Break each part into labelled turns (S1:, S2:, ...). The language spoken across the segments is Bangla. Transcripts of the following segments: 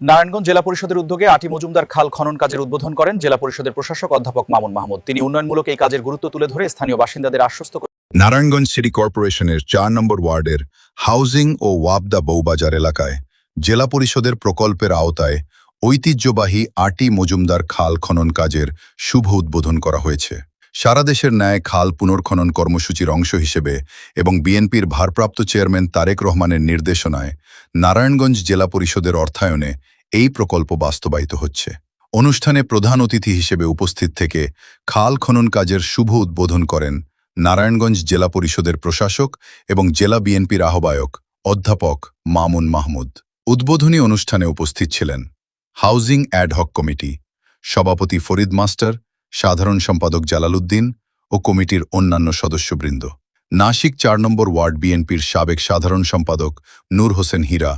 S1: নারায়ণগঞ্জ জেলা পরিষদের উদ্যোগে আটি মজুমদার খাল খনন কাজের উদ্বোধন করেন জেলা পরিষদের প্রশাসক অধ্যাপক মামুন মাহমুদ। তিনি উন্নয়নমূলক এই কাজের গুরুত্ব তুলে ধরে স্থানীয় বাসিন্দাদের আশ্বস্ত করেন।
S2: নারায়ণগঞ্জ সিটি কর্পোরেশনের ৪ নম্বর ওয়ার্ডের হাউজিং ও ওয়াবদা বউবাজার এলাকায় জেলা পরিষদের প্রকল্পের আওতায় ঐতিহ্যবাহী আটি মজুমদার খাল খনন কাজের শুভ উদ্বোধন করা হয়েছে। সারা দেশের ন্যায় খাল পুনর্খনন কর্মসূচির অংশ হিসেবে এবং বিএনপির ভারপ্রাপ্ত চেয়ারম্যান তারেক রহমানের নির্দেশনায় নারায়ণগঞ্জ জেলা পরিষদের অর্থায়নে এই প্রকল্প বাস্তবায়িত হচ্ছে। অনুষ্ঠানে প্রধান অতিথি হিসেবে উপস্থিত থেকে খাল খনন কাজের শুভ উদ্বোধন করেন নারায়ণগঞ্জ জেলা পরিষদের প্রশাসক এবং জেলা বিএনপির আহ্বায়ক অধ্যাপক মামুন মাহমুদ। উদ্বোধনী অনুষ্ঠানে উপস্থিত ছিলেন হাউজিং অ্যাডহক কমিটি সভাপতি ফরিদ মাস্টার, সাধারণ সম্পাদক জালালউদ্দিন ও কমিটির অন্যান্য সদস্যবৃন্দ। নাসিক ৪ নম্বর ওয়ার্ড বিএনপির সাবেক সাধারণ সম্পাদক নূর হোসেন হীরা,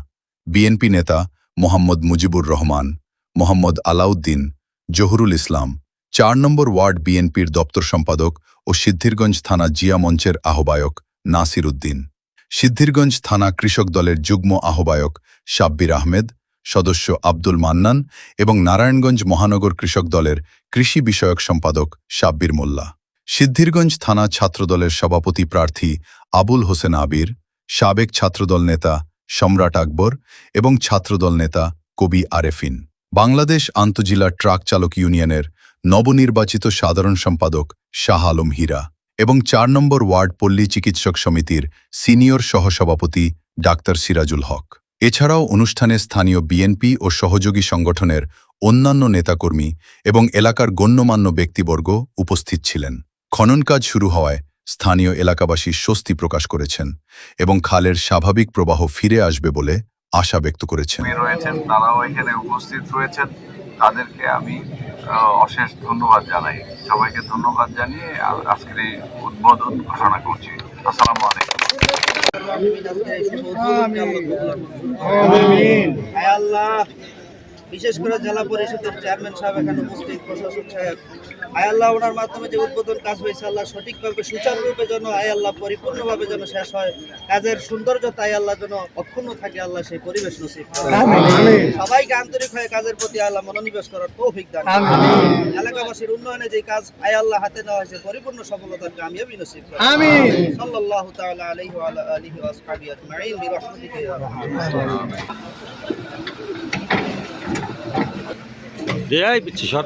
S2: বিএনপি নেতা মোহাম্মদ মুজিবুর রহমান, মোহাম্মদ আলাউদ্দিন, জহুরুল ইসলাম, ৪ নম্বর ওয়ার্ড বিএনপির দপ্তর সম্পাদক ও সিদ্ধিরগঞ্জ থানা জিয়া মঞ্চের আহ্বায়ক নাসির উদ্দিন, সিদ্ধিরগঞ্জ থানা কৃষক দলের যুগ্ম আহ্বায়ক সাব্বির আহমেদ, সদস্য আব্দুল মান্নান এবং নারায়ণগঞ্জ মহানগর কৃষক দলের কৃষি বিষয়ক সম্পাদক সাব্বির মোল্লা, সিদ্ধিরগঞ্জ থানা ছাত্রদলের সভাপতি প্রার্থী আবুল হোসেন আবির, সাবেক ছাত্রদল নেতা সম্রাট আকবর এবং ছাত্রদল নেতা কবি আরেফিন, বাংলাদেশ আন্তঃজেলা ট্রাক চালক ইউনিয়নের নবনির্বাচিত সাধারণ সম্পাদক শাহ আলম হীরা এবং ৪ নম্বর ওয়ার্ড পল্লী চিকিৎসক সমিতির সিনিয়র সহসভাপতি ডাক্তার সিরাজুল হক। এছাড়াও অনুষ্ঠানে স্থানীয় বিএনপি ও সহযোগী সংগঠনের অন্যান্য নেতাকর্মী এবং এলাকার গণ্যমান্য ব্যক্তিবর্গ উপস্থিত ছিলেন। খনন কাজ শুরু হওয়ায় স্থানীয় এলাকাবাসী স্বস্তি প্রকাশ করেছেন এবং খালের স্বাভাবিক প্রবাহ ফিরে আসবে বলে আশা ব্যক্ত করেছেন।
S3: তারাও এখানে উপস্থিত রয়েছেন, তাদেরকে আমি অশেষ ধন্যবাদ জানাই। সবাইকে ধন্যবাদ জানিয়ে আজকের এই উদ্বোধন ঘোষণা করছি। আসসালামু আলাইকুম।
S4: বিশেষ করে জেলা পরিষদের চেয়ারম্যান সাহেব এখানে উপস্থিত, প্রশাসক সাহেব, আল্লাহ ওনার মাধ্যমে যে উদ্বোধন কাজ হয়েছে আল্লাহ সঠিকভাবে সুচারুরূপে যেন আল্লাহ পরিপূর্ণভাবে যেন শেষ হয়, কাজের সৌন্দর্যতা আল্লাহ যেন অক্ষুণ্ণ থাকে, আল্লাহ সেই পরিবেশ নসিব করেন। সবাইকে আন্তরিক হয়ে কাজের প্রতি আল্লাহ মনোনিবেশ করার তৌফিক দান করেন। এলাকাবাসীর উন্নয়নে যে কাজ আল্লাহ হাতে নেওয়া হয়েছে পরিপূর্ণ সফলতার কামিয়াবি নসিব করেন। সাল্লাল্লাহু তাআলা আলাইহি ওয়া আলা আলিহি ওয়া আসহাবিহি আজমাইন বিরহমাতিকা ইয়া রাহমান।
S5: দেয় পিচ্ছি সর।